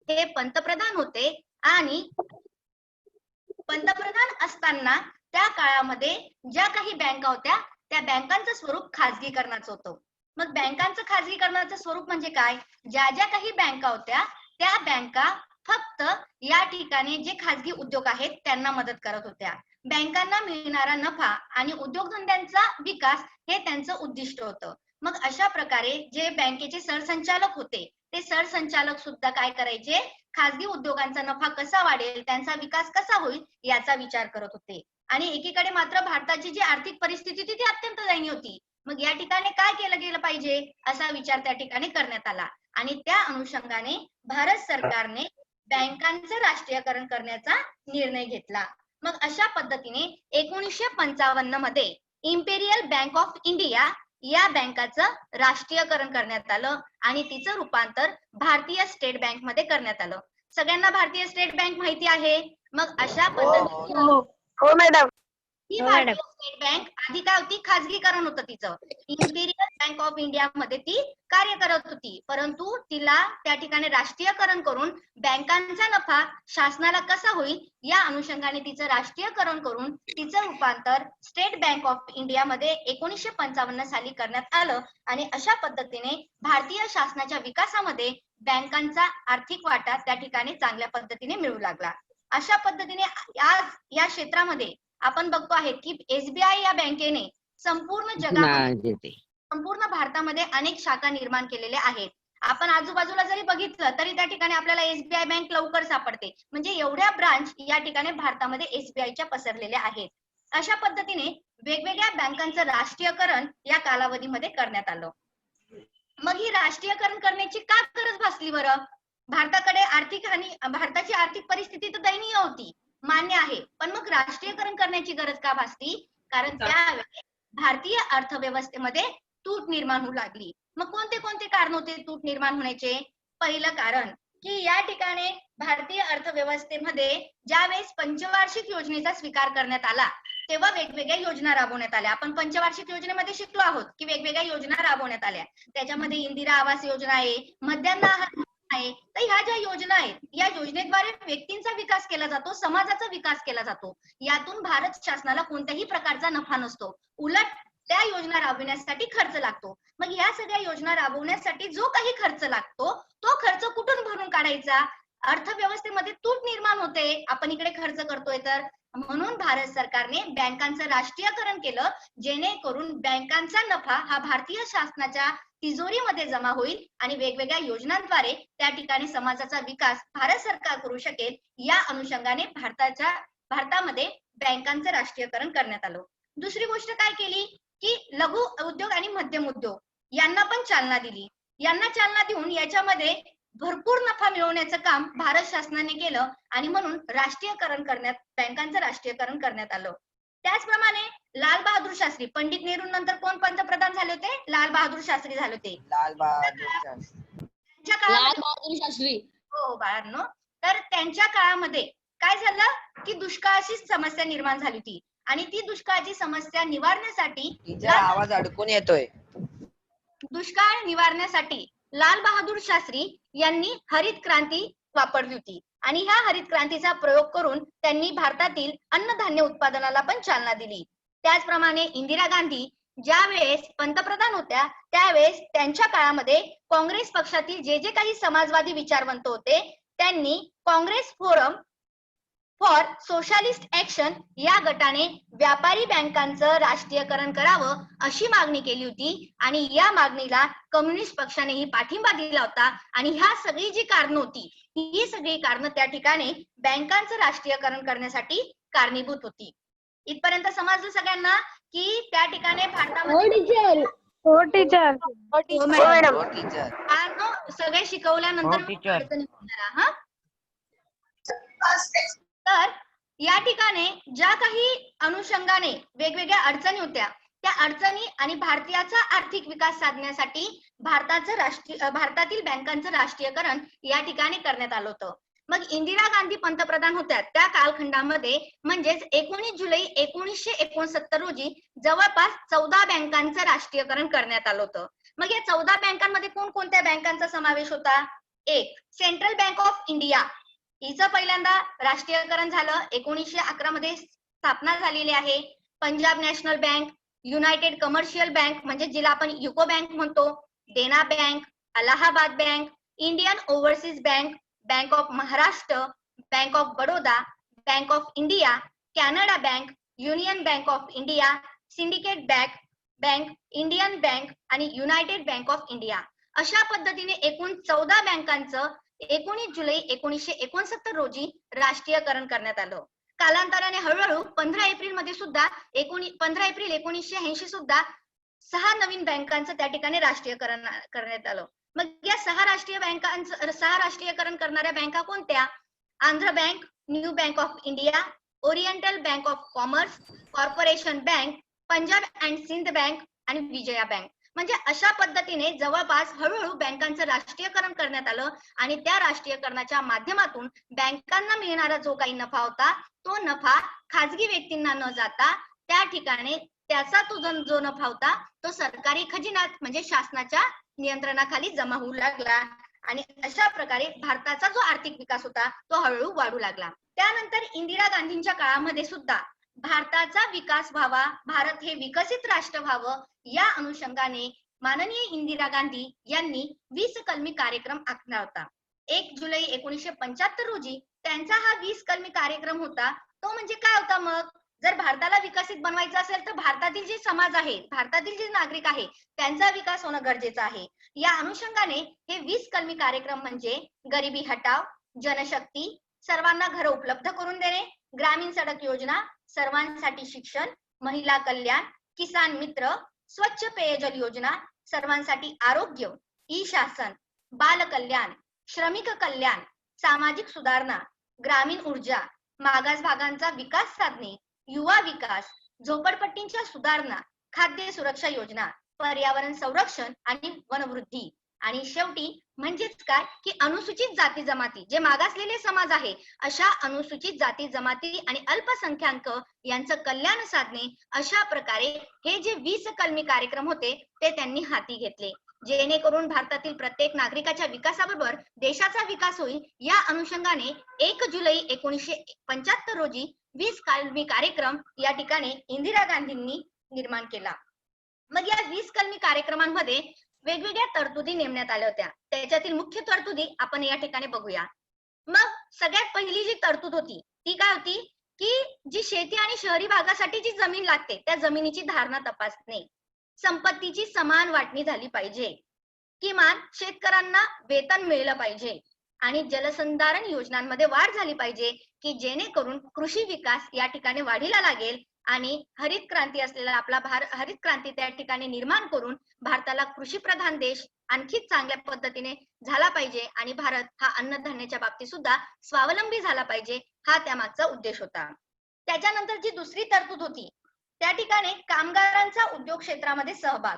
हे पंतप्रधान होते आणि पंतप्रधान असताना त्या काळामध्ये ज्या काही बँका होत्या त्या बँकांचं स्वरूप खाजगीकरणाचं होतं. मग बँकांचं खाजगीकरणाचं स्वरूप म्हणजे काय? ज्या ज्या काही बँका होत्या त्या बँका फक्त या ठिकाणी जे खाजगी उद्योग आहेत त्यांना मदत करत होत्या. बँकांना मिळणारा नफा आणि उद्योगधंद्यांचा विकास हे त्यांचं उद्दिष्ट होतं. मग अशा प्रकारे जे बँकेचे सरसंचालक होते ते सरसंचालक सुद्धा काय करायचे? खाजगी उद्योगांचा नफा कसा वाढेल, त्यांचा विकास कसा होईल याचा विचार करत होते. आणि एकीकडे मात्र भारताची जी आर्थिक परिस्थिती होती ती अत्यंत दयनीय होती. मग या ठिकाणी काय केलं गेलं पाहिजे असा विचार त्या ठिकाणी करण्यात आला आणि त्या अनुषंगाने भारत सरकारने बँकांचं राष्ट्रीयकरण करण्याचा निर्णय घेतला. मग अशा पद्धतीने 1955 मध्ये इम्पेरियल बँक ऑफ इंडिया या बँकाचं राष्ट्रीयकरण करण्यात आलं आणि तिचं रूपांतर भारतीय स्टेट बँक मध्ये करण्यात आलं. सगळ्यांना भारतीय स्टेट बँक माहिती आहे. मग अशा पद्धतीने हो मॅडम. ही भारतीय स्टेट बँक आधी काय होती? खाजगीकरण होतं तिचं. इम्पेरियल बँक ऑफ इंडिया मध्ये ती कार्य करत होती, परंतु तिला त्या ठिकाणी राष्ट्रीयकरण करून बँकांचा नफा शासनाला कसा होईल या अनुषंगाने तिचं राष्ट्रीयकरण करून तिचं रूपांतर स्टेट बँक ऑफ इंडिया मध्ये 1955 साली करण्यात आलं आणि अशा पद्धतीने भारतीय शासनाच्या विकासामध्ये बँकांचा आर्थिक वाटा त्या ठिकाणी चांगल्या पद्धतीने मिळू लागला. अशा पद्धतीने आज या क्षेत्रामध्ये आपण बघतो आहे की एसबीआय या बँकेने संपूर्ण जगामध्ये संपूर्ण भारतामध्ये अनेक शाखा निर्माण केलेल्या आहेत. आपण आजूबाजूला जरी बघितलं तरी त्या ठिकाणी आपल्याला एसबीआय बँक लवकर सापडते. म्हणजे एवढ्या ब्रांच या ठिकाणी भारतामध्ये एसबीआयच्या पसरलेल्या आहेत. अशा पद्धतीने वेगवेगळ्या बँकांचं राष्ट्रीयकरण या कालावधीमध्ये करण्यात आलं. मग ही राष्ट्रीयकरण करण्याची का गरज भासली बरं? भारताकडे भारताची आर्थिक परिस्थिती तर दयनीय होती, मान्य आहे, पण मग राष्ट्रीयकरण करण्याची गरज का भासली? कारण त्यावेळेस भारतीय अर्थव्यवस्थेमध्ये तूट निर्माण होऊ लागली. मग कोणते कोणते कारण होते तूट निर्माण होण्याचे? पहिलं कारण की या ठिकाणी भारतीय अर्थव्यवस्थेमध्ये ज्यावेळेस पंचवार्षिक योजनेचा स्वीकार करण्यात आला तेव्हा वेगवेगळ्या योजना राबवण्यात आल्या. आपण पंचवार्षिक योजनेमध्ये शिकलो आहोत की वेगवेगळ्या योजना राबवण्यात आल्या. त्याच्यामध्ये इंदिरा आवास योजना आहे, मध्यान्ह आहार आहे. तर ह्या ज्या योजना आहेत या योजनेद्वारे व्यक्तींचा विकास केला जातो, समाजाचा विकास केला जातो. यातून भारत शासनाला कोणत्याही प्रकारचा नफा नसतो, उलट त्या योजना राबविण्यासाठी खर्च लागतो. मग या सगळ्या योजना राबवण्यासाठी जो काही खर्च लागतो तो खर्च कुठून भरून काढायचा? अर्थव्यवस्थेमध्ये तूट निर्माण होते, आपण इकडे खर्च करतोय तर. म्हणून भारत सरकारने बँकांचं राष्ट्रीयकरण केलं, जेणेकरून बँकांचा नफा हा भारतीय शासनाच्या तिजोरीमध्ये जमा होईल आणि वेगवेगळ्या योजनांद्वारे त्या ठिकाणी समाजाचा विकास भारत सरकार करू शकेल. या अनुषंगाने भारतामध्ये बँकांचं राष्ट्रीयकरण करण्यात आलं. दुसरी गोष्ट काय केली की लघु उद्योग आणि मध्यम उद्योग यांना पण चालना दिली. यांना चालना देऊन याच्यामध्ये भरपूर नफा मिळवण्याचं काम भारत शासनाने केलं आणि म्हणून बँकांचं राष्ट्रीयकरण करण्यात आलं. त्याचप्रमाणे लाल बहादूर शास्त्री, पंडित नेहरू नंतर कोण पंतप्रधान झाले होते? लाल बहादूर शास्त्री झाले होते. लाल बहादूर शास्त्री. हो बाळांनो, तर त्यांच्या काळामध्ये काय झालं की दुष्काळाची समस्या निर्माण झाली होती आणि ती दुष्काळाची समस्या निवारण्यासाठी आवाज अडकून येतोय. दुष्काळ निवारण्यासाठी लाल बहादूर शास्त्री यांनी हरित क्रांती वापरली होती आणि ह्या हरित क्रांतीचा प्रयोग करून त्यांनी भारतातील अन्नधान्य उत्पादनाला पण चालना दिली. त्याचप्रमाणे इंदिरा गांधी ज्या वेळेस पंतप्रधान होत्या त्यावेळेस त्यांच्या काळामध्ये काँग्रेस पक्षातील जे जे काही समाजवादी विचारवंत होते त्यांनी Congress forum for socialist action या गटाने व्यापारी बँकांचं राष्ट्रीयकरण करावं अशी मागणी केली होती आणि या मागणीला कम्युनिस्ट पक्षानेही पाठिंबा दिला होता आणि ह्या सगळी जी कारणं होती ही सगळी कारणं त्या ठिकाणी बँकांचं राष्ट्रीयकरण करण्यासाठी कारणीभूत होती. इथपर्यंत समजलं सगळ्यांना की त्या ठिकाणी भारतामध्ये सगळे शिकवल्यानंतर तर या ठिकाणी ज्या काही अनुषंगाने वेगवेगळ्या अडचणी होत्या त्या अडचणी आणि भारतीयाचा आर्थिक विकास साधण्यासाठी भारतातील बँकांचं राष्ट्रीयकरण या ठिकाणी करण्यात आलं होतं. मग इंदिरा गांधी पंतप्रधान होत्या त्या कालखंडामध्ये म्हणजेच 19 जुलै 1969 रोजी जवळपास 14 बँकांचं राष्ट्रीयकरण करण्यात आलं होतं. मग या 14 बँकांमध्ये कोणकोणत्या बँकांचा समावेश होता? एक सेंट्रल बँक ऑफ इंडिया, हिचं पहिल्यांदा राष्ट्रीयकरण झालं. 1911 मध्ये स्थापना झालेली आहे. Punjab national bank, united commercial bank म्हणजे जिला आपण युको बँक म्हणतो, Dena bank, Allahabad bank, Indian overseas bank, bank of Maharashtra, bank of Baroda, bank of India, Canada bank, union bank of India, syndicate bank, Indian bank आणि युनायटेड बँक ऑफ इंडिया, अशा पद्धतीने एकूण 14 बँकांचं 19 जुलै 1969 रोजी राष्ट्रीयकरण करण्यात आलं. कालांतराने हळूहळू 15 एप्रिल मध्ये सुद्धा 15 एप्रिल 1980 सुद्धा 6 नवीन बँकांचं त्या ठिकाणी राष्ट्रीयकरण करण्यात आलं. मग या 6 राष्ट्रीयकरण करणाऱ्या बँका कोणत्या? Andhra bank, new bank of India, oriental bank of commerce, corporation bank, Punjab and Sind bank आणि विजया बँक. म्हणजे अशा पद्धतीने जवळपास हळूहळू बँकांचं राष्ट्रीयकरण करण्यात आलं आणि त्या राष्ट्रीयकरणाच्या माध्यमातून बँकांना मिळणारा जो काही नफा होता तो नफा खाजगी व्यक्तींना न जाता त्या ठिकाणी त्याचा जो नफा होता तो सरकारी खजिन्यात म्हणजे शासनाच्या नियंत्रणाखाली जमा होऊ लागला आणि अशा प्रकारे भारताचा जो आर्थिक विकास होता तो हळूहळू वाढू लागला. त्यानंतर इंदिरा गांधींच्या काळामध्ये सुद्धा भारताचा विकास व्हावा, भारत हे विकसित राष्ट्र व्हावं या अनुषंगाने माननीय इंदिरा गांधी यांनी 20 कलमी कार्यक्रम आखला होता. 1 जुलै 1975 रोजी त्यांचा हा 20 कलमी कार्यक्रम होता. तो म्हणजे काय होता? मग जर भारताला विकसित बनवायचं असेल तर भारतातील जे समाज आहे, भारतातील जे नागरिक आहे त्यांचा विकास होणं गरजेचं आहे. या अनुषंगाने हे 20 कलमी कार्यक्रम म्हणजे गरिबी हटाव, जनशक्ती, सर्वांना घर उपलब्ध करून देणे, ग्रामीण सडक योजना, सर्वांसाठी शिक्षण, महिला कल्याण, किसान मित्र, स्वच्छ पेयजल योजना, सर्वांसाठी आरोग्य, ई शासन, बाल कल्याण, श्रमिक कल्याण, सामाजिक सुधारणा, ग्रामीण ऊर्जा, मागास भागांचा विकास साधणे, युवा विकास, झोपडपट्टींच्या सुधारणा, खाद्य सुरक्षा योजना, पर्यावरण संरक्षण आणि वनवृद्धी आणि शेवटी म्हणजेच काय की अनुसूचित जाती जमाती जे मागासलेले समाज आहे अशा अनुसूचित जाती जमाती आणि अल्पसंख्याक यांचं कल्याण साधणे. अशा प्रकारे हे जे 20 कलमी कार्यक्रम होते ते त्यांनी हाती घेतले जेणेकरून भारतातील प्रत्येक नागरिकाच्या विकासाबरोबर देशाचा विकास होईल. या अनुषंगाने 1 जुलै 1975 रोजी 20 कलमी कार्यक्रम या ठिकाणी इंदिरा गांधींनी निर्माण केला. मग या 20 कलमी कार्यक्रमांमध्ये वेगवेगळ्या तरतुदी नेमण्यात आल्या होत्या. त्याच्यातील मुख्य तरतुदी आपण या ठिकाणी बघूया. मग सगळ्यात पहिली जी तरतूद होती ती काय होती की जी शेती आणि शहरी भागासाठी जी जमीन लागते त्या जमिनीची धारणा तपासणे, संपत्तीची समान वाटणी झाली पाहिजे, किमान शेतकऱ्यांना वेतन मिळलं पाहिजे आणि जलसंधारण योजनांमध्ये वाढ झाली पाहिजे की जेणेकरून कृषी विकास या ठिकाणी वाढीला लागेल आणि हरित क्रांती असलेला आपला हरित क्रांती त्या ठिकाणी निर्माण करून भारताला कृषी प्रधान देश आणखी चांगल्या पद्धतीने झाला पाहिजे आणि भारत हा अन्नधान्याच्या बाबतीत सुद्धा स्वावलंबी झाला पाहिजे हा त्यामागचा उद्देश होता. त्याच्यानंतर जी दुसरी तरतूद होती त्या ठिकाणी कामगारांचा उद्योग क्षेत्रामध्ये सहभाग.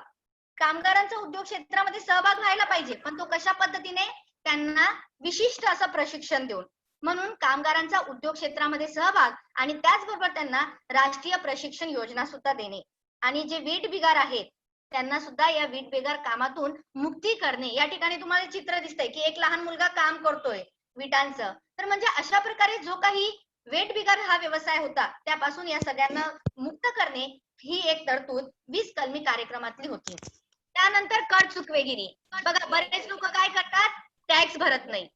कामगारांचा उद्योग क्षेत्रामध्ये सहभाग व्हायला पाहिजे पण तो कशा पद्धतीने? त्यांना विशिष्ट असं प्रशिक्षण देऊन. म्हणून कामगारांचा उद्योग क्षेत्रामध्ये सहभाग आणि त्याचबरोबर त्यांना राष्ट्रीय प्रशिक्षण योजना सुद्धा देणे आणि जे वीट बिगार आहेत त्यांना सुद्धा या वीट बिगार कामातून मुक्ती करणे. या ठिकाणी तुम्हाला चित्र दिसतंय की एक लहान मुलगा काम करतोय विटांचं. तर म्हणजे अशा प्रकारे जो काही वेट बिगार हा व्यवसाय होता त्यापासून या सगळ्यांना मुक्त करणे ही एक तरतूद 20 कलमी कार्यक्रमातली होती. त्यानंतर कर चुकवेगिरी. बघा बरेच लोक काय करतात? टॅक्स भरत नाही.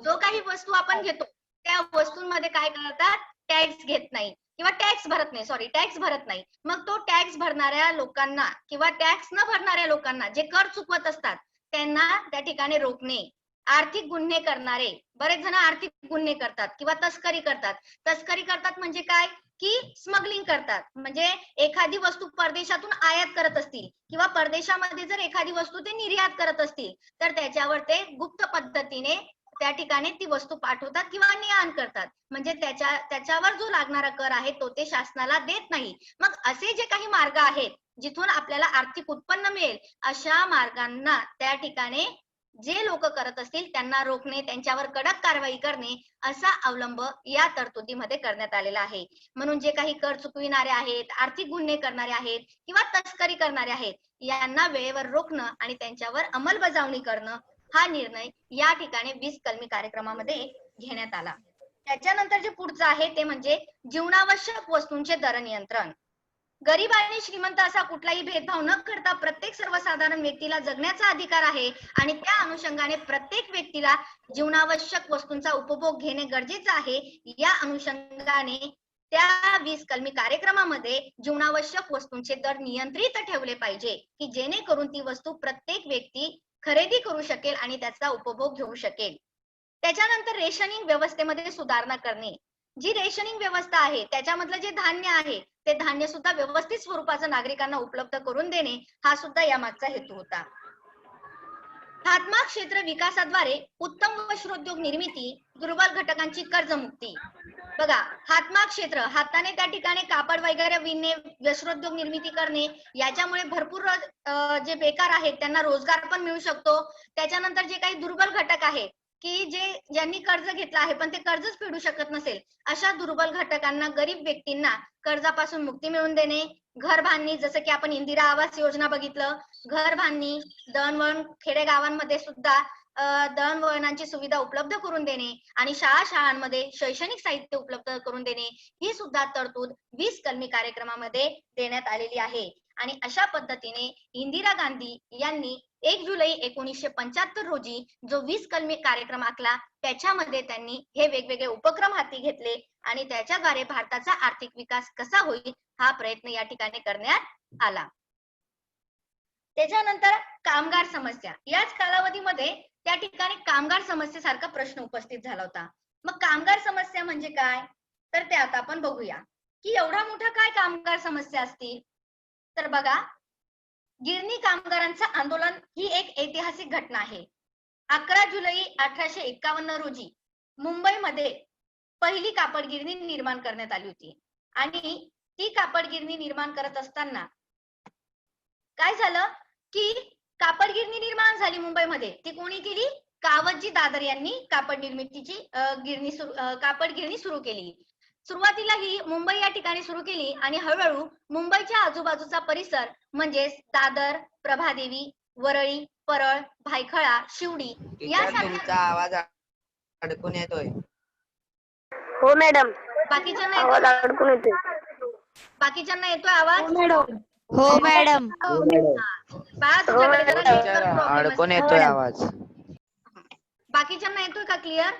जो काही वस्तू आपण घेतो त्या वस्तूंमध्ये काय करतात? टॅक्स घेत नाही किंवा टॅक्स भरत नाही. मग तो टॅक्स भरणाऱ्या लोकांना किंवा टॅक्स न भरणाऱ्या लोकांना जे कर चुकवत असतात त्यांना त्या ठिकाणी रोखणे. आर्थिक गुन्हे करणारे बरेच जण आर्थिक गुन्हे करतात किंवा तस्करी करतात म्हणजे काय की स्मगलिंग करतात. म्हणजे एखादी वस्तू परदेशातून आयात करत असतील किंवा परदेशामध्ये जर एखादी वस्तू ते निर्यात करत असतील तर त्याच्यावर ते गुप्त पद्धतीने त्या ठिकाणी ती वस्तू पाठवतात किंवा ने-आण करतात. म्हणजे त्याच्यावर जो लागणारा कर आहे तो ते शासनाला देत नाही. मग असे जे काही मार्ग आहेत जिथून आपल्याला आर्थिक उत्पन्न मिळेल अशा मार्गांना त्या ठिकाणी जे लोक करत असतील त्यांना रोखणे, त्यांच्यावर कडक कारवाई करणे असा अवलंब या तरतुदीमध्ये करण्यात आलेला आहे. म्हणून जे काही कर चुकविणारे आहेत, आर्थिक गुन्हे करणारे आहेत किंवा तस्करी करणारे आहेत यांना वेळेवर रोखणं आणि त्यांच्यावर अंमलबजावणी करणं हा निर्णय या ठिकाणी 20 कलमी कार्यक्रमामध्ये घेण्यात आला. त्याच्यानंतर जे पुढचं आहे ते म्हणजे जीवनावश्यक वस्तूंचे दर नियंत्रण. गरीब आणि श्रीमंत असा कुठलाही भेदभाव न करता प्रत्येक सर्वसाधारण व्यक्तीला जगण्याचा अधिकार आहे आणि त्या अनुषंगाने प्रत्येक व्यक्तीला जीवनावश्यक वस्तूंचा उपभोग घेणे गरजेचे आहे. या अनुषंगाने त्या 20 कलमी कार्यक्रमामध्ये जीवनावश्यक वस्तूंचे दर नियंत्रित ठेवले पाहिजे की जेणेकरून ती वस्तू प्रत्येक व्यक्ती खरेदी करू शकेल आणि त्याचा उपभोग घेऊ शकेल. त्याच्यानंतर रेशनिंग व्यवस्थेमध्ये सुधारणा करणे. जी रेशनिंग व्यवस्था आहे त्याच्यामधलं जे धान्य आहे ते धान्य सुद्धा व्यवस्थित स्वरूपाचं नागरिकांना उपलब्ध करून देणे हा सुद्धा यामागचा हेतू होता. हातमाग क्षेत्र विकासाद्वारे उत्तम वस्त्रोद्योग निर्मिती, दुर्बल घटकांची कर्जमुक्ती. बघा, हातमाग क्षेत्र हाताने त्या ठिकाणी कापड वगैरे विणणे, वस्त्रोद्योग निर्मिती करणे, याच्यामुळे भरपूर जे बेकार आहेत त्यांना रोजगार पण मिळू शकतो. त्याच्यानंतर जे काही दुर्बल घटक आहेत की ज्यांनी कर्ज घेतलं आहे पण ते कर्जच फेडू शकत नसेल, अशा दुर्बल घटकांना, गरीब व्यक्तींना कर्जापासून मुक्ती मिळवून देणे. घर बांधणी, जसं की आपण इंदिरा आवास योजना बघितलं, घर बांधणी, दळणवळण, खेडेगावांमध्ये सुद्धा दळणवळणाची सुविधा उपलब्ध करून देणे आणि शाळांमध्ये शैक्षणिक साहित्य उपलब्ध करून देणे, ही सुद्धा तरतूद 20 कलमी कार्यक्रमामध्ये देण्यात आलेली आहे. आणि अशा पद्धतीने इंदिरा गांधी यांनी 1 जुलै 1975 रोजी जो 20 कलमी कार्यक्रम आखला त्याच्यामध्ये त्यांनी हे वेगवेगळे उपक्रम हाती घेतले आणि त्याच्याद्वारे भारताचा आर्थिक विकास कसा होईल हा प्रयत्न या ठिकाणी करण्यात आला. त्याच्यानंतर कामगार समस्या. याच कालावधीमध्ये त्या ठिकाणी कामगार समस्येसारखा प्रश्न उपस्थित झाला होता. मग कामगार समस्या म्हणजे काय, तर ते आता आपण बघूया की एवढा मोठा काय कामगार समस्या असतील. तर बघा, गिरणी कामगारांचं आंदोलन ही एक ऐतिहासिक घटना आहे. 11 जुलै 1851 रोजी मुंबईमध्ये पहिली कापड गिरणी निर्माण करण्यात आली होती आणि ती कापड गिरणी निर्माण करत असताना काय झालं की कापड गिरणी निर्माण झाली मुंबईमध्ये. ती कोणी केली? कावतजी दादर यांनी कापड निर्मितीची कापड गिरणी सुरू केली. सुरुवातीला ही मुंबई या ठिकाणी सुरू केली आणि हळूहळू मुंबईच्या आजूबाजूचा परिसर म्हणजेच दादर, प्रभादेवी, वरळी, परळ, भायखळा, शिवडी तुमचा यासारख्या आवाज अडकून येतोय. हो मॅडम, बाकीच्यांना आवाज येतोय? अडकून येतोय. बाकीच्यांना येतोय आवाज? हो मॅडम. बाळा, तुझ्याकडे जरा नेटवर्क प्रॉब्लेम अडकून असेल. येतोय आवाज. बाकीच्यांना येतोय का क्लिअर?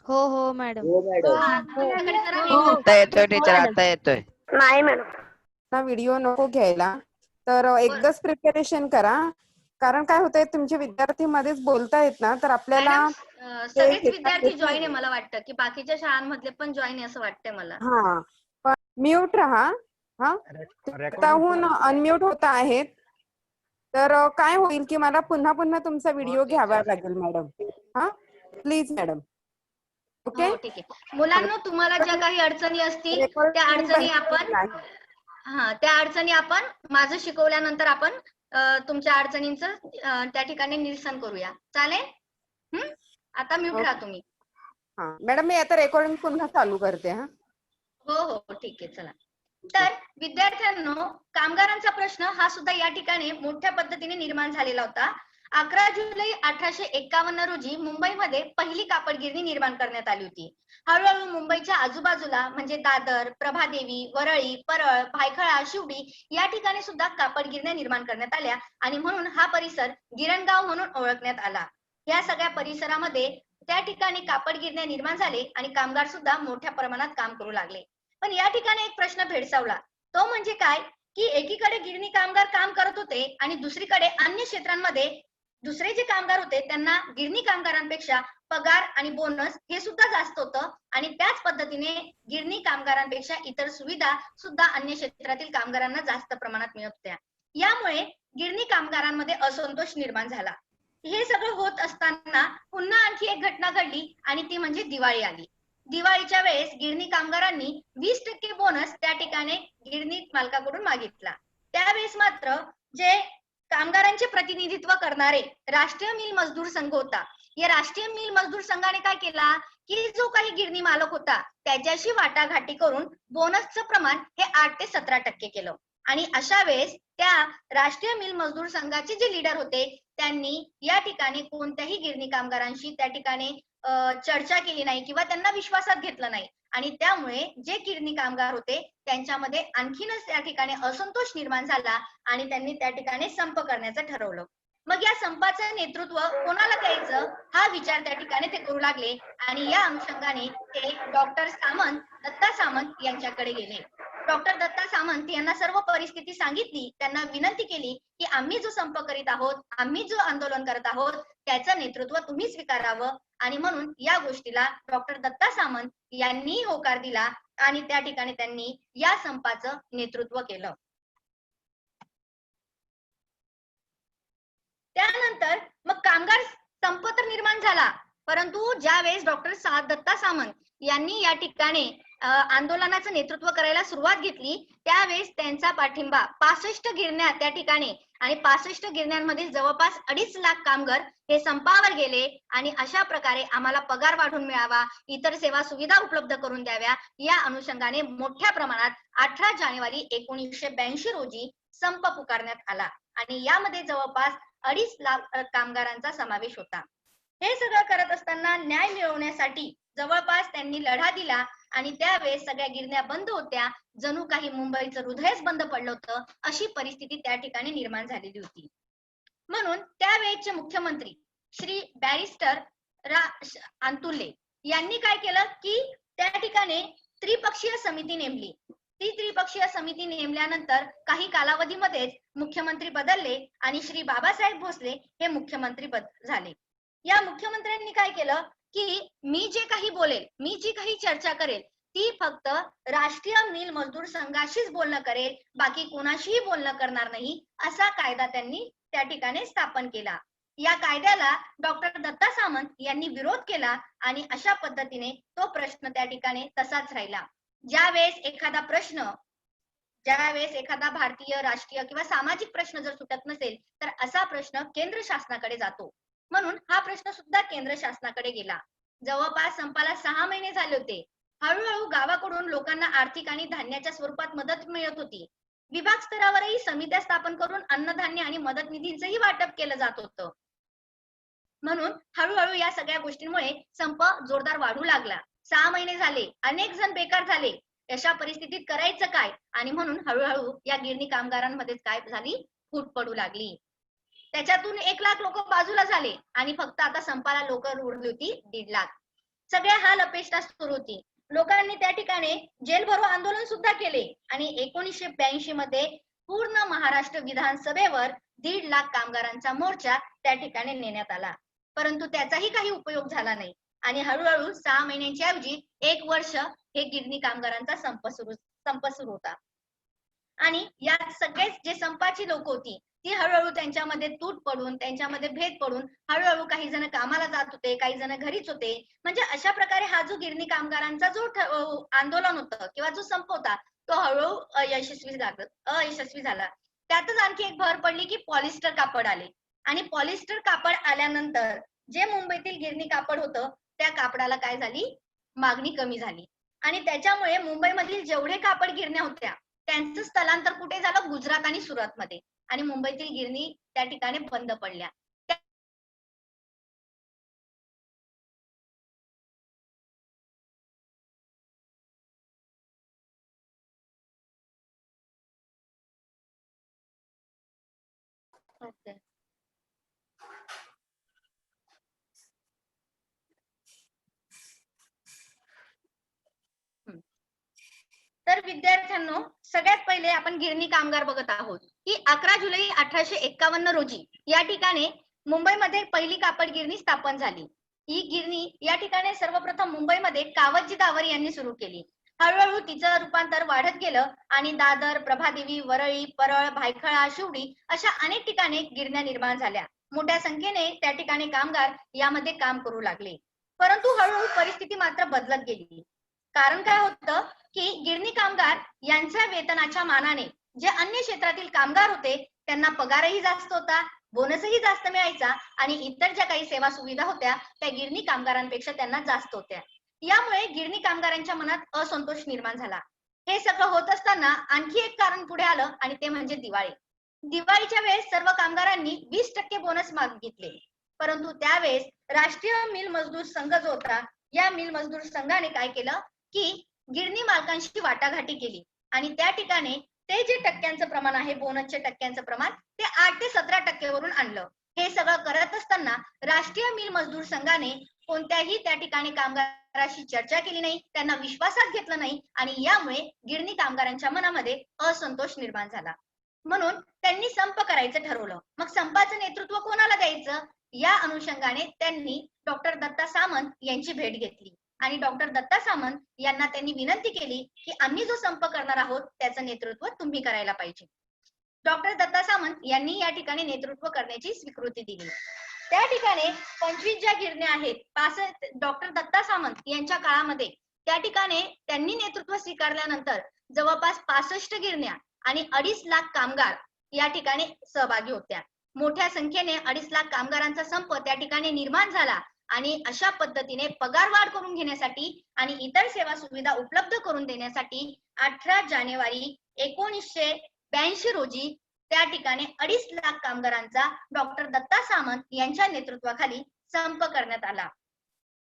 हो हो मॅडम. तुझ्याकडे जरा आता येतोय टीचर, आता येतोय. नाही मॅडम. व्हिडिओ नको घ्यायला, तर एकदाच प्रिपरेशन करा. कारण काय होतंय, तुमचे विद्यार्थी मध्येच बोलतायत ना, तर आपल्याला मॅडम, सगळेच विद्यार्थी जॉईन आहे. मला वाटतं की बाकीच्या शाळांमधले पण जॉईन आहे असं वाटतंय मला. हा, पण म्यूट राहा. हा, स्वतःहून अनम्यूट होता आहेत, तर काय होईल की मला पुन्हा पुन्हा तुमचा व्हिडिओ घ्यावा लागेल मॅडम. हा, प्लीज मॅडम. ओके, हो, ठीक आहे. मुलांनो, तुम्हाला ज्या काही अडचणी असतील त्या अडचणी आपण माझं शिकवल्यानंतर आपण तुमच्या अडचणींचं त्या ठिकाणी निरसन करूया. चालेल? आता म्यूट राहा तुम्ही. हा मॅडम, मी आता रेकॉर्डिंग पुन्हा चालू करते. हा, हो हो, ठीक आहे. चला, तर विद्यार्थ्यांनो, कामगारांचा प्रश्न हा सुद्धा या ठिकाणी मोठ्या पद्धतीने निर्माण झालेला होता. 11 जुलै 1851 रोजी मुंबईमध्ये पहिली कापड गिरणी निर्माण करण्यात आली होती. हळूहळू मुंबईच्या आजूबाजूला म्हणजे दादर, प्रभादेवी, वरळी, परळ, भायखळा, शिवडी या ठिकाणी सुद्धा कापड गिरण्या निर्माण करण्यात आल्या आणि म्हणून हा परिसर गिरणगाव म्हणून ओळखण्यात आला. या सगळ्या परिसरामध्ये त्या ठिकाणी कापड गिरण्या निर्माण झाले आणि कामगार सुद्धा मोठ्या प्रमाणात काम करू लागले. पण या ठिकाणी एक प्रश्न भेडसावला, तो म्हणजे काय की एकीकडे गिरणी कामगार काम करत होते आणि दुसरीकडे अन्य क्षेत्रांमध्ये दुसरे जे कामगार होते त्यांना गिरणी कामगारांपेक्षा पगार आणि बोनस हे सुद्धा जास्त होतं आणि त्याच पद्धतीने गिरणी कामगारांपेक्षा इतर सुविधा सुद्धा अन्य क्षेत्रातील कामगारांना जास्त प्रमाणात मिळत होत्या. यामुळे गिरणी कामगारांमध्ये असंतोष निर्माण झाला. हे सगळं होत असताना पुन्हा आणखी एक घटना घडली आणि ती म्हणजे दिवाळी आली. दिवाळीच्या वेळेस गिरणी कामगारांनी 20% बोनस त्या ठिकाणी गिरणी मालकाकडून मागितला. त्यावेळेस मात्र जे कामगारांचे प्रतिनिधित्व करणारे राष्ट्रीय मिल मजदूर संघ होता, या राष्ट्रीय मिल मजदूर संघाने काय केला की जो काही गिरणी मालक होता त्याच्याशी वाटाघाटी करून बोनसचं प्रमाण हे 8 ते 17% केलं. आणि अशा वेळेस त्या राष्ट्रीय मिल मजदूर संघाचे जे लीडर होते त्यांनी या ठिकाणी कोणत्याही गिरणी कामगारांशी त्या ठिकाणी चर्चा केली नाही किंवा त्यांना विश्वासात घेतलं नाही आणि त्यामुळे जे गिरणी कामगार होते त्यांच्यामध्ये आणखीनच त्या ठिकाणी असंतोष निर्माण झाला आणि त्यांनी त्या ठिकाणी संप करण्याचं ठरवलं. मग या संपाचं नेतृत्व कोणाला द्यायचं हा विचार त्या ठिकाणी ते करू लागले आणि या अनुषंगाने ते डॉक्टर सामंत, दत्ता सामंत यांच्याकडे गेले. डॉक्टर दत्ता सामंत यांना सर्व परिस्थिती सांगितली, त्यांना विनंती केली की आम्ही जो संप करीत आहोत, आम्ही जो आंदोलन करत आहोत त्याचं नेतृत्व तुम्ही स्वीकारावं आणि म्हणून या गोष्टीला डॉक्टर दत्ता सामंत यांनी होकार दिला आणि त्या ठिकाणी त्यांनी या संपाचं नेतृत्व केलं. त्यानंतर मग कामगार संप तर निर्माण झाला, परंतु ज्या वेळेस डॉक्टर दत्ता सामंत यांनी या ठिकाणी आंदोलनाचं नेतृत्व करायला सुरुवात घेतली त्यावेळेस त्यांचा पाठिंबा 65 गिरण्या त्या ठिकाणी आणि 65 गिरण्यांमधील जवळपास 2.5 लाख कामगार हे संपावर गेले आणि अशा प्रकारे आम्हाला पगार वाढवून मिळावा, इतर सेवा सुविधा उपलब्ध करून द्याव्या या अनुषंगाने मोठ्या प्रमाणात 18 जानेवारी 1982 रोजी संप पुकारण्यात आला आणि यामध्ये जवळपास 2.5 लाख कामगारांचा समावेश होता. हे सगळं करत असताना न्याय मिळवण्यासाठी जवळपास त्यांनी लढा दिला आणि त्यावेळेस सगळ्या गिरण्या बंद होत्या, जणू काही मुंबईचं हृदयच बंद पडलं होतं अशी परिस्थिती त्या ठिकाणी निर्माण झालेली होती. म्हणून त्यावेळेचे मुख्यमंत्री श्री बॅरिस्टर अंतुले यांनी काय केलं की त्या ठिकाणी त्रिपक्षीय समिती नेमली. ती त्रिपक्षीय समिती नेमल्यानंतर काही कालावधीमध्येच मुख्यमंत्री बदलले आणि श्री बाबासाहेब भोसले हे मुख्यमंत्री झाले. या मुख्यमंत्र्यांनी काय केलं की मी जे काही बोलेल, मी जी काही चर्चा करेल ती फक्त राष्ट्रीय मिल मजदूर संघाशीच बोलणं करेल, बाकी कोणाशीही बोलणं करणार नाही असा कायदा त्यांनी त्या ठिकाणी स्थापन केला. या कायद्याला डॉक्टर दत्ता सामंत यांनी विरोध केला आणि अशा पद्धतीने तो प्रश्न त्या ठिकाणी तसाच राहिला. ज्यावेळेस एखादा भारतीय राष्ट्रीय किंवा सामाजिक प्रश्न जर सुटत नसेल तर असा प्रश्न केंद्र शासनाकडे जातो. म्हणून हा प्रश्न सुद्धा केंद्र शासनाकडे गेला. जवळपास संपाला 6 महिने झाले होते. हळूहळू गावाकडून लोकांना आर्थिक आणि धान्याच्या स्वरूपात मदत मिळत होती. विभाग स्तरावरही समित्या स्थापन करून अन्नधान्य आणि मदत निधींचंही वाटप केलं जात होतं. म्हणून हळूहळू या सगळ्या गोष्टींमुळे संप जोरदार वाढू लागला. 6 महिने झाले, अनेक जण बेकार झाले. अशा परिस्थितीत करायचं काय आणि म्हणून हळूहळू या गिरणी कामगारांमध्ये काय झाली, फूट पडू लागली. त्याच्यातून 1 लाख लोक बाजूला झाले आणि फक्त आता संपाला लोक उरली होती 1.5 लाख. सगळ्या हाल अपेष्टा सुरू होती. लोकांनी त्या ठिकाणी जेल भरो आंदोलन सुद्धा केले आणि 1982 मध्ये पूर्ण महाराष्ट्र विधानसभेवर 1.5 लाख कामगारांचा मोर्चा त्या ठिकाणी नेण्यात आला. परंतु त्याचाही काही उपयोग झाला नाही आणि हळूहळू 6 महिन्यांच्या ऐवजी 1 वर्ष हे गिरणी कामगारांचा संप सुरू होता. आणि यात सगळेच जे संपाची लोक होती ती हळूहळू त्यांच्यामध्ये तूट पडून, त्यांच्यामध्ये भेद पडून हळूहळू काही जण कामाला जात होते, काही जण घरीच होते. म्हणजे अशा प्रकारे हा जो गिरणी कामगारांचा जो आंदोलन होतं किंवा जो संप होता तो हळूहळू अयशस्वी झाला. त्यातच आणखी एक भर पडली की पॉलिस्टर कापड आले आणि पॉलिस्टर कापड आल्यानंतर जे मुंबईतील गिरणी कापड होतं त्या कापडाला काय झाली, मागणी कमी झाली आणि त्याच्यामुळे मुंबईमधील जेवढे कापड गिरण्या होत्या त्यांचं स्थलांतर कुठे झालं, गुजरात आणि सुरत मध्ये आणि मुंबईतील गिरणी त्या ठिकाणी बंद पडल्या. तर विद्यार्थ्यांनो, सगळ्यात पहिले आपण गिरणी कामगार बघत आहोत की 11 जुलै 1851 रोजी या ठिकाणी मुंबईमध्ये पहिली कापड गिरणी स्थापन झाली. ही गिरणी या ठिकाणी सर्वप्रथम मुंबईमध्ये कावतजी दावर यांनी सुरू केली. हळूहळू तिचं रूपांतर वाढत गेलं आणि दादर, प्रभादेवी, वरळी, परळ, भायखळा, शिवडी अशा अनेक ठिकाणी गिरण्या निर्माण झाल्या. मोठ्या संख्येने त्या ठिकाणी कामगार यामध्ये काम करू लागले. परंतु हळूहळू परिस्थिती मात्र बदलत गेली. कारण काय होतं की गिरणी कामगार यांच्या वेतनाच्या मानाने जे अन्य क्षेत्रातील कामगार होते त्यांना पगारही जास्त होता, बोनसही जास्त मिळायचा आणि इतर ज्या काही सेवा सुविधा होत्या त्या गिरणी कामगारांपेक्षा त्यांना जास्त होत्या. यामुळे गिरणी कामगारांच्या मनात असंतोष निर्माण झाला. हे सगळं होत असताना आणखी एक कारण पुढे आलं आणि ते म्हणजे दिवाळी. दिवाळीच्या वेळेस सर्व कामगारांनी 20% बोनस मागितले, परंतु त्यावेळेस राष्ट्रीय मिल मजदूर संघ जो होता, या मिल मजदूर संघाने काय केलं की गिरणी मालकांशी वाटाघाटी केली आणि त्या ठिकाणी ते जे टक्क्यांचं प्रमाण आहे, बोनसच्या टक्क्यांचं प्रमाण, ते 8 ते 17% वरून आणलं. हे सगळं करत असताना राष्ट्रीय मिल मजदूर संघाने कोणत्याही त्या ठिकाणी कामगाराशी चर्चा केली नाही, त्यांना विश्वासात घेतलं नाही आणि यामुळे गिरणी कामगारांच्या मनामध्ये असंतोष निर्माण झाला. म्हणून त्यांनी संप करायचं ठरवलं. मग संपाचं नेतृत्व कोणाला द्यायचं, या अनुषंगाने त्यांनी डॉक्टर दत्ता सामंत यांची भेट घेतली आणि डॉक्टर दत्ता सामंत यांना त्यांनी विनंती केली की आम्ही जो संप करणार आहोत त्याचं नेतृत्व तुम्ही करायला पाहिजे. डॉक्टर दत्ता सामंत यांनी या ठिकाणी नेतृत्व करण्याची स्वीकृती दिली. त्या ठिकाणी 25 ज्या गिरण्या आहेत, डॉक्टर दत्ता सामंत यांच्या काळामध्ये त्या ठिकाणी त्यांनी नेतृत्व स्वीकारल्यानंतर जवळपास 65 गिरण्या आणि 2.5 लाख कामगार या ठिकाणी सहभागी होत्या. मोठ्या संख्येने 2.5 लाख कामगारांचा संप त्या ठिकाणी निर्माण झाला आणि अशा पद्धतीने पगारवाढ करून घेण्यासाठी आणि इतर सेवा सुविधा उपलब्ध करून देण्यासाठी 18 जानेवारी 1982 रोजी त्या ठिकाणी 2.5 लाख कामगारांचा डॉक्टर दत्ता सामंत यांच्या नेतृत्वाखाली संप करण्यात आला.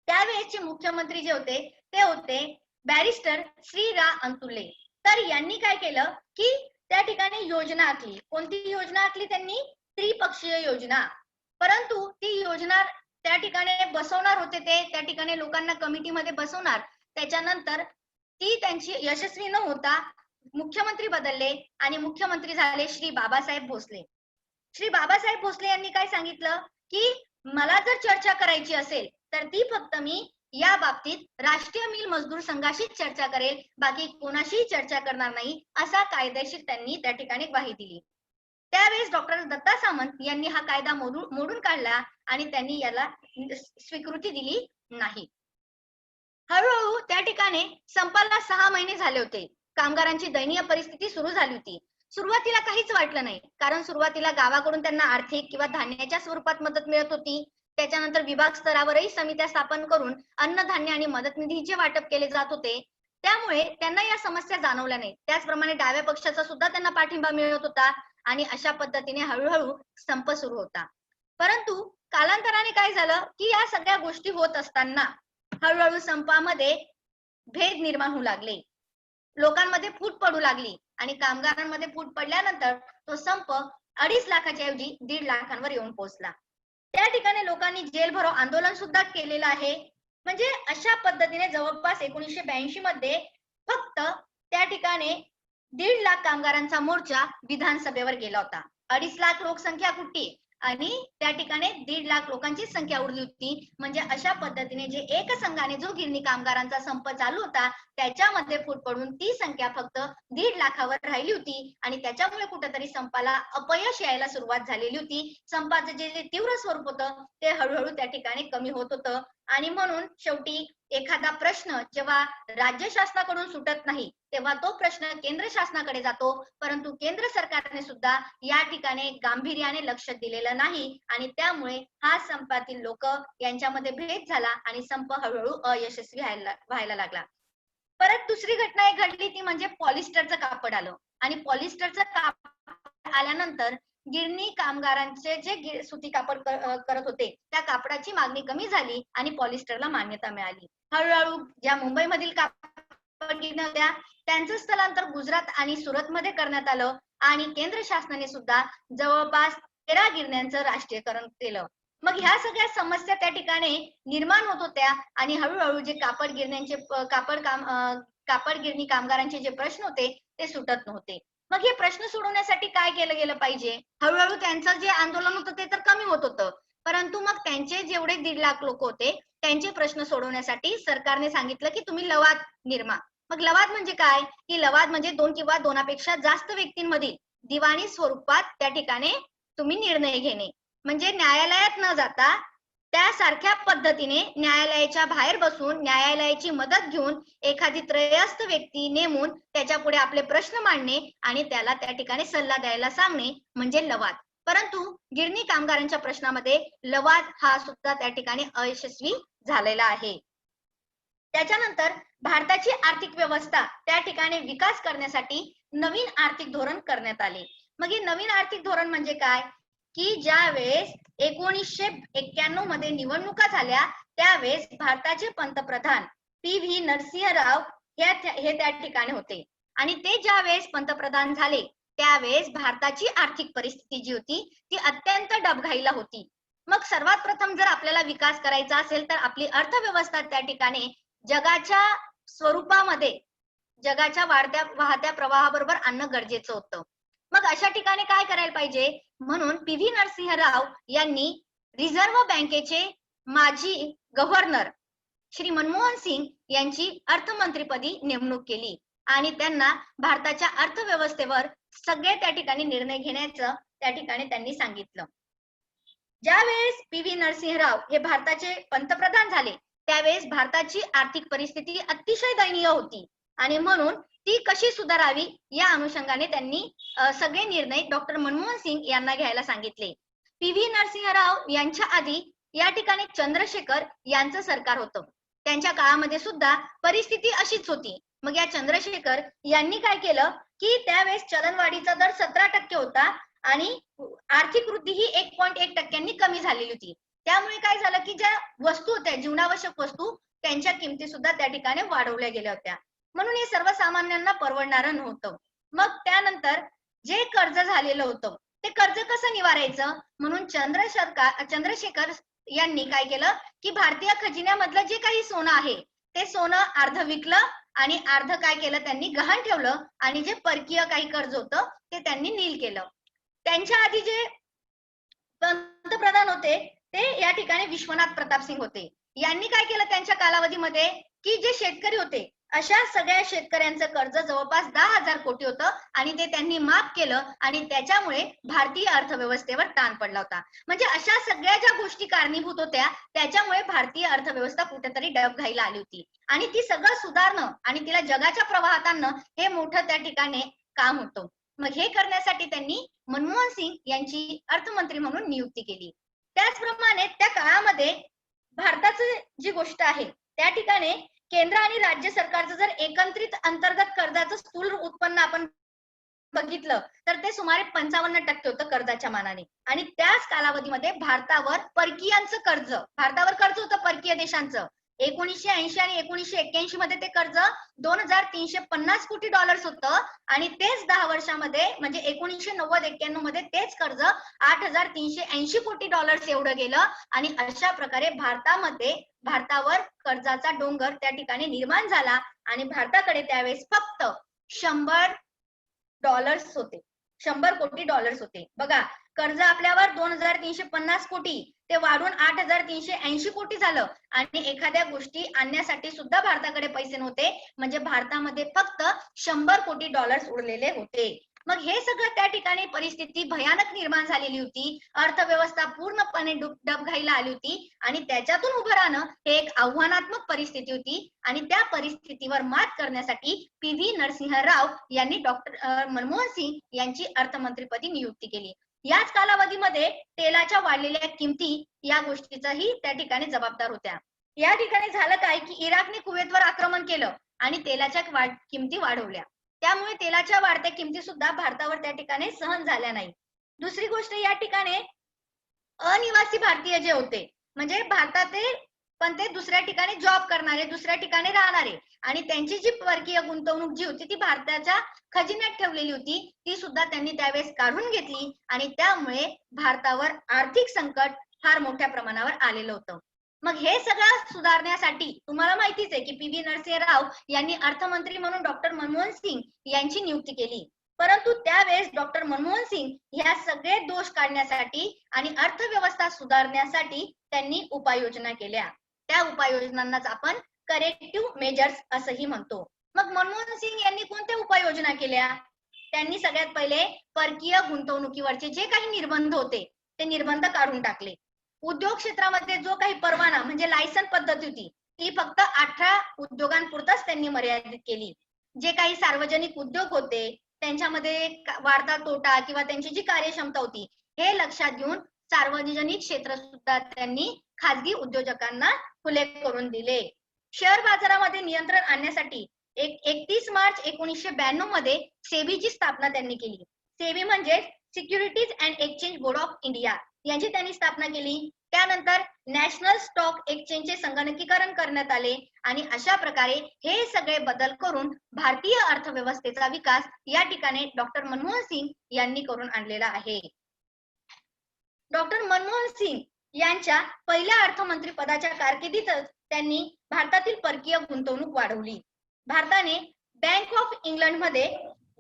त्यावेळेचे मुख्यमंत्री जे होते ते होते बॅरिस्टर श्री रा अंतुले. तर यांनी काय केलं की त्या ठिकाणी योजना आखली. कोणती योजना आखली त्यांनी? त्रिपक्षीय योजना. परंतु ती योजना त्या ठिकाणी बसवणार होते ते त्या ठिकाणी लोकांना कमिटीमध्ये बसवणार, त्याच्यानंतर ती त्यांची यशस्वी न होता मुख्यमंत्री बदलले आणि मुख्यमंत्री झाले श्री बाबासाहेब भोसले. श्री बाबासाहेब भोसले यांनी काय सांगितलं की मला जर चर्चा करायची असेल तर ती फक्त मी या बाबतीत राष्ट्रीय मिल मजदूर संघाशीच चर्चा करेल, बाकी कोणाशीही चर्चा करणार नाही, असा कायदेशीर त्यांनी त्या ठिकाणी ग्वाही दिली. त्यावेळेस डॉक्टर दत्ता सामंत यांनी हा कायदा मोडून काढला आणि त्यांनी याला स्वीकृती दिली नाही. हळूहळू त्या ठिकाणी संपाला 6 महिने झाले होते. कामगारांची दयनीय परिस्थिती सुरू झाली होती. सुरुवातीला काहीच वाटलं नाही, कारण सुरुवातीला गावाकडून त्यांना आर्थिक किंवा धान्याच्या स्वरूपात मदत मिळत होती. त्याच्यानंतर विभाग स्तरावरही समित्या स्थापन करून अन्नधान्य आणि मदत निधीचे वाटप केले जात होते. त्यामुळे त्यांना या समस्या जाणवल्या नाही. त्याचप्रमाणे डाव्या पक्षाचा सुद्धा त्यांना पाठिंबा मिळत होता आणि अशा पद्धतीने हळूहळू संप सुरू होता. परंतु कालांतराने काय झालं की या सगळ्या गोष्टी होत असताना हळूहळू संपामध्ये भेद निर्माण होऊ लागले, लोकांमध्ये फूट पडू लागली आणि कामगारांमध्ये फूट पडल्यानंतर तो संप 2.5 लाखाच्या ऐवजी 1.5 लाखांवर येऊन पोहोचला. त्या ठिकाणी लोकांनी जेल भरो आंदोलन सुद्धा केलेलं आहे. म्हणजे अशा पद्धतीने जवळपास 1982 मध्ये फक्त त्या ठिकाणी 1.5 लाख कामगारांचा मोर्चा विधानसभेवर गेला होता. 2.5 लाख लोकसंख्या कुठली आणि त्या ठिकाणी 1.5 लाख लोकांची संख्या उरली होती. म्हणजे अशा पद्धतीने जे एक संघाने जो गिरणी कामगारांचा संप चालू होता त्याच्यामध्ये फूट पडून ती संख्या फक्त 1.5 लाखावर राहिली होती आणि त्याच्यामुळे कुठेतरी संपाला अपयश यायला सुरुवात झालेली होती. संपाचं जे तीव्र स्वरूप होतं ते हळूहळू त्या ठिकाणी कमी होत होतं आणि म्हणून शेवटी एखादा प्रश्न जेव्हा राज्य शासनाकडून सुटत नाही तेव्हा तो प्रश्न केंद्र शासनाकडे जातो, परंतु केंद्र सरकारने सुद्धा या ठिकाणी गांभीर्याने लक्ष दिलेलं नाही आणि त्यामुळे हा संपातील लोक यांच्यामध्ये भेद झाला आणि संप हळूहळू अयशस्वी व्हायला लागला. परत दुसरी घटना एक घडली ती म्हणजे पॉलिस्टरचं कापड आलं आणि पॉलिस्टरचं कापड आल्यानंतर गिरणी कामगारांचे जे सुती कापड करत होते त्या कापडाची मागणी कमी झाली आणि पॉलिस्टरला मान्यता मिळाली. हळूहळू ज्या मुंबईमधील कापड गिरण्या होत्या त्यांचं स्थलांतर गुजरात आणि सुरतमध्ये करण्यात आलं आणि केंद्र शासनाने सुद्धा जवळपास 13 गिरण्यांचं राष्ट्रीयकरण केलं. मग ह्या सगळ्या समस्या त्या ठिकाणी निर्माण होत होत्या आणि हळूहळू जे कापड गिरणी कामगारांचे जे प्रश्न होते ते सुटत नव्हते. मग हे प्रश्न सोडवण्यासाठी काय केलं गेलं पाहिजे? हळूहळू त्यांचं जे आंदोलन होतं ते तर कमी होत होतं, परंतु मग त्यांचे जेवढे 1.5 लाख लोक होते त्यांचे प्रश्न सोडवण्यासाठी सरकारने सांगितलं की तुम्ही लवाद निर्मा. मग लवाद म्हणजे काय की लवाद म्हणजे 2 किंवा 2पेक्षा जास्त व्यक्तींमधील दिवाणी स्वरूपात त्या ठिकाणी तुम्ही निर्णय घेणे, म्हणजे न्यायालयात न जाता त्यासारख्या पद्धतीने न्यायालयाच्या बाहेर बसून न्यायालयाची मदत घेऊन एखादी त्रयस्थ व्यक्ती नेमून त्याच्या पुढे आपले प्रश्न मांडणे आणि त्याला त्या ठिकाणी सल्ला द्यायला सांगणे म्हणजे लवाद. परंतु गिरणी कामगारांच्या प्रश्नामध्ये लवाद हा सुद्धा त्या ठिकाणी अयशस्वी झालेला आहे. त्याच्यानंतर भारताची आर्थिक व्यवस्था त्या ठिकाणी विकास करण्यासाठी नवीन आर्थिक धोरण करण्यात आले. मग हे नवीन आर्थिक धोरण म्हणजे काय, की ज्या वेळेस 1991 मध्ये निवडणुका झाल्या त्यावेळेस भारताचे पंतप्रधान PV नरसिंह राव हे त्या ठिकाणी होते आणि ते ज्या वेळेस पंतप्रधान झाले त्यावेळेस भारताची आर्थिक परिस्थिती जी होती ती अत्यंत डबघाईला होती. मग सर्वात प्रथम जर आपल्याला विकास करायचा असेल तर आपली अर्थव्यवस्था त्या ठिकाणी जगाच्या स्वरूपामध्ये जगाच्या वाहत्या प्रवाहाबरोबर आणणं गरजेचं होतं. मग अशा ठिकाणी काय करायला पाहिजे, म्हणून PV नरसिंह राव यांनी रिझर्व्ह बँकेचे माजी गव्हर्नर श्री मनमोहन सिंग यांची अर्थमंत्रीपदी नेमणूक केली आणि त्यांना भारताच्या अर्थव्यवस्थेवर सगळे त्या ठिकाणी निर्णय घेण्याचं त्या ठिकाणी त्यांनी सांगितलं. ज्यावेळेस PV नरसिंह राव हे भारताचे पंतप्रधान झाले त्यावेळेस भारताची आर्थिक परिस्थिती अतिशय दयनीय होती आणि म्हणून ती कशी सुधारावी या अनुषंगाने त्यांनी सगळे निर्णय डॉक्टर मनमोहन सिंग यांना घ्यायला सांगितले. PV नरसिंह राव यांच्या आधी या ठिकाणी चंद्रशेखर यांचं सरकार होतं. त्यांच्या काळामध्ये सुद्धा परिस्थिती अशीच होती. मग या चंद्रशेखर यांनी काय केलं की त्यावेळेस चलनवाढीचा दर 17% होता आणि आर्थिक वृद्धी ही 1.1% कमी झालेली होती. त्यामुळे काय झालं की ज्या वस्तू होत्या जीवनावश्यक वस्तू त्यांच्या किमती सुद्धा त्या ठिकाणी वाढवल्या गेल्या होत्या, म्हणून हे सर्वसामान्यांना परवडणारं नव्हतं. मग त्यानंतर जे कर्ज झालेलं होतं ते कर्ज कसं निवारायचं, म्हणून चंद्रशेखर यांनी काय केलं की भारतीय खजिन्यामधलं जे काही सोनं आहे ते सोनं अर्ध विकलं आणि अर्ध काय केलं त्यांनी गहाण ठेवलं आणि जे परकीय काही कर्ज होतं ते त्यांनी नील केलं. त्यांच्या आधी जे पंतप्रधान होते ते या ठिकाणी विश्वनाथ प्रताप सिंग होते. यांनी काय केलं त्यांच्या कालावधीमध्ये की जे शेतकरी होते अशा सगळ्या शेतकऱ्यांचं कर्ज जवळपास 10,000 कोटी होतं आणि ते त्यांनी माफ केलं आणि त्याच्यामुळे भारतीय अर्थव्यवस्थेवर ताण पडला होता. म्हणजे अशा सगळ्या ज्या गोष्टी कारणीभूत होत्या त्याच्यामुळे भारतीय अर्थव्यवस्था कुठेतरी डबघाईला आली होती आणि ती सगळं सुधारणं आणि तिला जगाच्या प्रवाहात आणणं हे मोठं त्या ठिकाणी काम होतं. मग हे करण्यासाठी त्यांनी मनमोहन सिंग यांची अर्थमंत्री म्हणून नियुक्ती केली. त्याचप्रमाणे त्या काळामध्ये भारताची जी गोष्ट आहे त्या ठिकाणी केंद्र आणि राज्य सरकारचं जर एकत्रित अंतर्गत कर्जाचं स्थूल उत्पन्न आपण बघितलं तर ते सुमारे 55% होतं कर्जाच्या मानाने आणि त्याच कालावधीमध्ये भारतावर कर्ज होतं परकीय देशांचं. 1980 आणि 1981 मध्ये ते कर्ज $2,350 कोटी होतं आणि तेच 10 वर्षामध्ये म्हणजे 1990-91 मध्ये तेच कर्ज $8,380 कोटी एवढं गेलं आणि अशा प्रकारे भारतावर कर्जाचा डोंगर त्या ठिकाणी निर्माण झाला आणि भारताकडे त्यावेळेस फक्त $100 होते, $100 कोटी होते. बघा, कर्ज आपल्यावर 2,350 कोटी ते वाढून 8,380 कोटी झालं आणि एखाद्या गोष्टी आणण्यासाठी सुद्धा भारताकडे पैसे नव्हते, म्हणजे भारतामध्ये फक्त $100 कोटी उरलेले होते. मग हे सगळं त्या ठिकाणी परिस्थिती भयानक निर्माण झालेली होती. अर्थव्यवस्था पूर्णपणे डबघाईला आली होती आणि त्याच्यातून उभं राहणं हे एक आव्हानात्मक परिस्थिती होती आणि त्या परिस्थितीवर मात करण्यासाठी PV नरसिंह राव यांनी डॉक्टर मनमोहन सिंग यांची अर्थमंत्रीपदी नियुक्ती केली. याच कालावधीमध्ये तेलाच्या वाढलेल्या किमती या गोष्टीचाही त्या ठिकाणी जबाबदार होत्या. या ठिकाणी झालं काय की इराकने कुवेतवर आक्रमण केलं आणि तेलाच्या किमती वाढवल्या. त्यामुळे तेलाच्या वाढत्या किमती सुद्धा भारतावर त्या ठिकाणी सहन झाल्या नाही. दुसरी गोष्ट, या ठिकाणी अनिवासी भारतीय जे होते म्हणजे भारतातील पण ते दुसऱ्या ठिकाणी जॉब करणारे, दुसऱ्या ठिकाणी राहणारे आणि त्यांची जी परकीय गुंतवणूक जी होती ती भारताच्या खजिन्यात ठेवलेली होती ती सुद्धा त्यांनी त्यावेळेस काढून घेतली आणि त्यामुळे भारतावर आर्थिक संकट फार मोठ्या प्रमाणावर आलेलं होतं. मग हे सगळं सुधारण्यासाठी तुम्हाला माहितीच आहे की PV नरसिंह राव यांनी अर्थमंत्री म्हणून डॉक्टर मनमोहन सिंग यांची नियुक्ती केली. परंतु त्यावेळेस डॉक्टर मनमोहन सिंग ह्या सगळे दोष काढण्यासाठी आणि अर्थव्यवस्था सुधारण्यासाठी त्यांनी उपाययोजना केल्या. त्या उपाययोजनांनाच आपण करेक्टिव्ह मेजर्स असंही म्हणतो. मग मनमोहन सिंग यांनी कोणत्या उपाययोजना केल्या? त्यांनी सगळ्यात पहिले परकीय गुंतवणुकीवरचे जे काही निर्बंध होते ते निर्बंध काढून टाकले. उद्योग क्षेत्रामध्ये जो काही परवाना म्हणजे लायसन पद्धती होती ती फक्त 18 उद्योगांपुरताच त्यांनी मर्यादित केली. जे काही सार्वजनिक उद्योग होते त्यांच्यामध्ये वाढता तोटा किंवा त्यांची जी कार्यक्षमता होती हे लक्षात घेऊन सार्वजनिक क्षेत्र सुद्धा त्यांनी खाजगी उद्योजकांना खुले करून दिले. शेअर बाजारामध्ये नियंत्रण आणण्यासाठी 31 मार्च 1992 मध्ये सेबीची स्थापना त्यांनी केली. सेबी म्हणजे securities and exchange board of India यांची त्यांनी स्थापना केली. त्यानंतर नॅशनल स्टॉक एक्सचेंजचे संगणकीकरण करण्यात आले आणि अशा प्रकारे हे सगळे बदल करून भारतीय अर्थव्यवस्थेचा विकास या ठिकाणी डॉक्टर मनमोहन सिंग यांनी करून आणलेला आहे. डॉक्टर मनमोहन सिंग यांच्या पहिल्या अर्थमंत्री पदाच्या कारकिर्दीतच त्यांनी भारतातील परकीय गुंतवणूक वाढवली. भारताने बँक ऑफ इंग्लंड मध्ये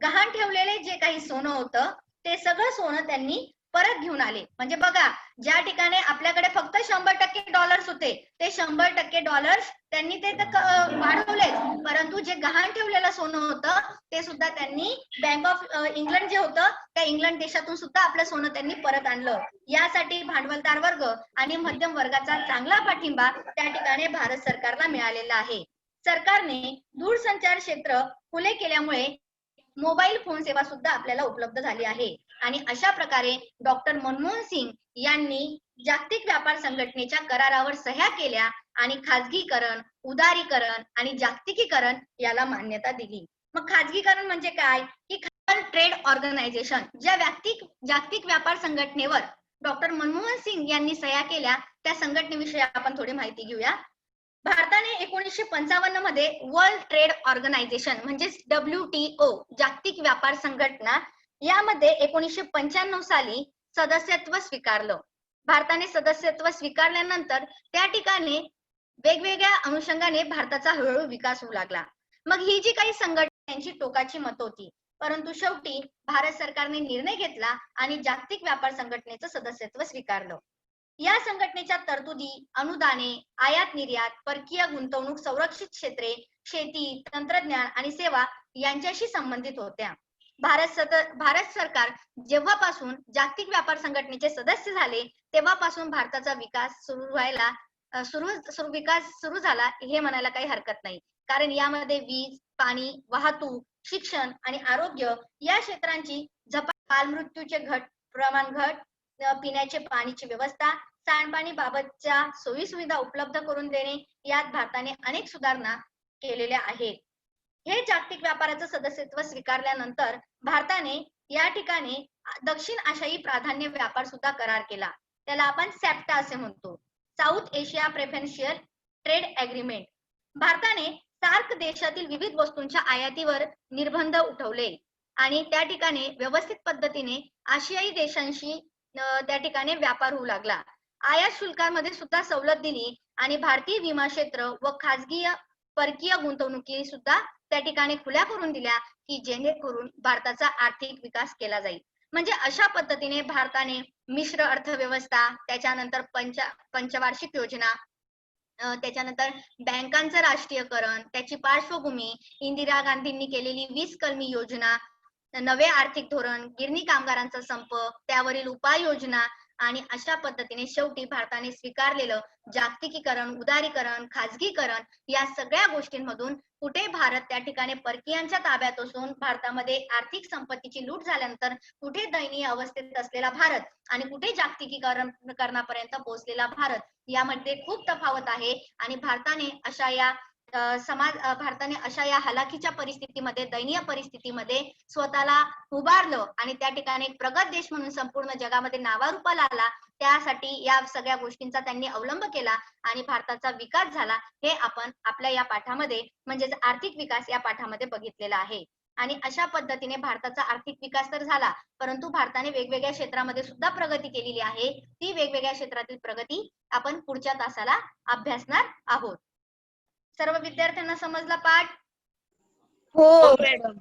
गहाण ठेवलेले जे काही सोनं होतं ते सगळं सोनं त्यांनी परत घेऊन आले. म्हणजे बघा, ज्या ठिकाणी आपल्याकडे फक्त 100% डॉलर्स होते ते 100% डॉलर्स त्यांनी ते वाढवलेच, परंतु जे गहाण ठेवलेलं सोनं होतं ते सुद्धा त्यांनी बँक ऑफ इंग्लंड जे होतं त्या इंग्लंड देशातून सुद्धा आपलं सोनं त्यांनी परत आणलं. यासाठी भांडवलदार वर्ग आणि मध्यम वर्गाचा चांगला पाठिंबा त्या ठिकाणी भारत सरकारला मिळालेला आहे. सरकारने दूरसंचार क्षेत्र खुले केल्यामुळे मोबाईल फोन सेवा सुद्धा आपल्याला उपलब्ध झाली आहे आणि अशा प्रकारे डॉक्टर मनमोहन सिंग यांनी जागतिक व्यापार संघटनेच्या करारावर सह्या केल्या आणि खाजगीकरण, उदारीकरण आणि जागतिकीकरण याला मान्यता दिली. मग खाजगीकरण म्हणजे काय की ट्रेड ऑर्गनायझेशन ज्या जागतिक व्यापार संघटनेवर डॉक्टर मनमोहन सिंग यांनी सह्या केल्या त्या संघटनेविषयी आपण थोडी माहिती घेऊया. भारताने 1955 मध्ये वर्ल्ड ट्रेड ऑर्गनायझेशन म्हणजेच WTO जागतिक व्यापार संघटना यामध्ये 1995 साली सदस्यत्व स्वीकारलं. भारताने सदस्यत्व स्वीकारल्यानंतर त्या ठिकाणी वेगवेगळ्या अनुषंगाने भारताचा हळूहळू विकास होऊ लागला. मग ही जी काही संघटना यांची टोकाची मत होती, परंतु शेवटी भारत सरकारने निर्णय घेतला आणि जागतिक व्यापार संघटनेचं सदस्यत्व स्वीकारलं. या संघटनेच्या तरतुदी, अनुदाने, आयात निर्यात, परकीय गुंतवणूक, संरक्षित क्षेत्रे, शेती, तंत्रज्ञान आणि सेवा यांच्याशी संबंधित होत्या. भारत सरकार जेव्हापासून जागतिक व्यापार संघटनेचे सदस्य झाले तेव्हापासून भारताचा विकास सुरू झाला हे म्हणायला काही हरकत नाही. कारण यामध्ये वीज, पाणी, वाहतूक, शिक्षण आणि आरोग्य या क्षेत्रांची बालमृत्यूचे प्रमाण घट, पिण्याचे पाणीची व्यवस्था, सांडपाणी बाबतच्या सोयी सुविधा उपलब्ध करून देणे यात भारताने अनेक सुधारणा केलेल्या आहेत. हे जागतिक व्यापाराचं सदस्यत्व स्वीकारल्यानंतर भारताने या ठिकाणी दक्षिण आशियाई प्राधान्य व्यापार सुद्धा करार केला. त्याला आपण सॅप्टा असे म्हणतो, south Asia preferential trade agreement. भारताने सार्क देशातील विविध वस्तूंच्या आयातीवर निर्बंध उठवले आणि त्या ठिकाणी व्यवस्थित पद्धतीने आशियाई देशांशी त्या ठिकाणी व्यापार होऊ लागला. आयात शुल्कामध्ये सुद्धा सवलत दिली आणि भारतीय विमा क्षेत्र व खाजगी परकीय गुंतवणुकी सुद्धा त्या ठिकाणी खुल्या करून दिल्या की जेणेकरून भारताचा आर्थिक विकास केला जाईल. म्हणजे अशा पद्धतीने भारताने मिश्र अर्थव्यवस्था, त्याच्यानंतर पंचवार्षिक योजना, त्याच्यानंतर बँकांचं राष्ट्रीयकरण, त्याची पार्श्वभूमी, इंदिरा गांधींनी केलेली 20 कलमी योजना, नवे आर्थिक धोरण, गिरणी कामगारांचा संप, त्यावरील उपाययोजना आणि अशा पद्धतीने शेवटी भारताने स्वीकारलेलं जागतिकीकरण, उदारीकरण, खाजगीकरण या सगळ्या गोष्टींमधून कुठे भारत त्या ठिकाणी परकीयांच्या ताब्यात असून भारतामध्ये आर्थिक संपत्तीची लूट झाल्यानंतर कुठे दयनीय अवस्थेत असलेला भारत आणि कुठे जागतिकीकरणापर्यंत पोहोचलेला भारत यामध्ये खूप तफावत आहे. आणि भारताने अशा या हलाखीच्या परिस्थितीमध्ये, दयनीय परिस्थितीमध्ये स्वतःला उभारलं आणि त्या ठिकाणी प्रगत देश म्हणून संपूर्ण जगामध्ये नावारूपाला आला. त्यासाठी या सगळ्या गोष्टींचा त्यांनी अवलंब केला आणि भारताचा विकास झाला. हे आपण आपल्या या पाठामध्ये म्हणजेच आर्थिक विकास या पाठामध्ये बघितलेला आहे. आणि अशा पद्धतीने भारताचा आर्थिक विकास तर झाला, परंतु भारताने वेगवेगळ्या क्षेत्रामध्ये सुद्धा प्रगती केलेली आहे. ती वेगवेगळ्या क्षेत्रातील प्रगती आपण पुढच्या तासाला अभ्यासणार आहोत. सर्व विद्यार्थ्यांना समजला पाठ? हो मॅडम.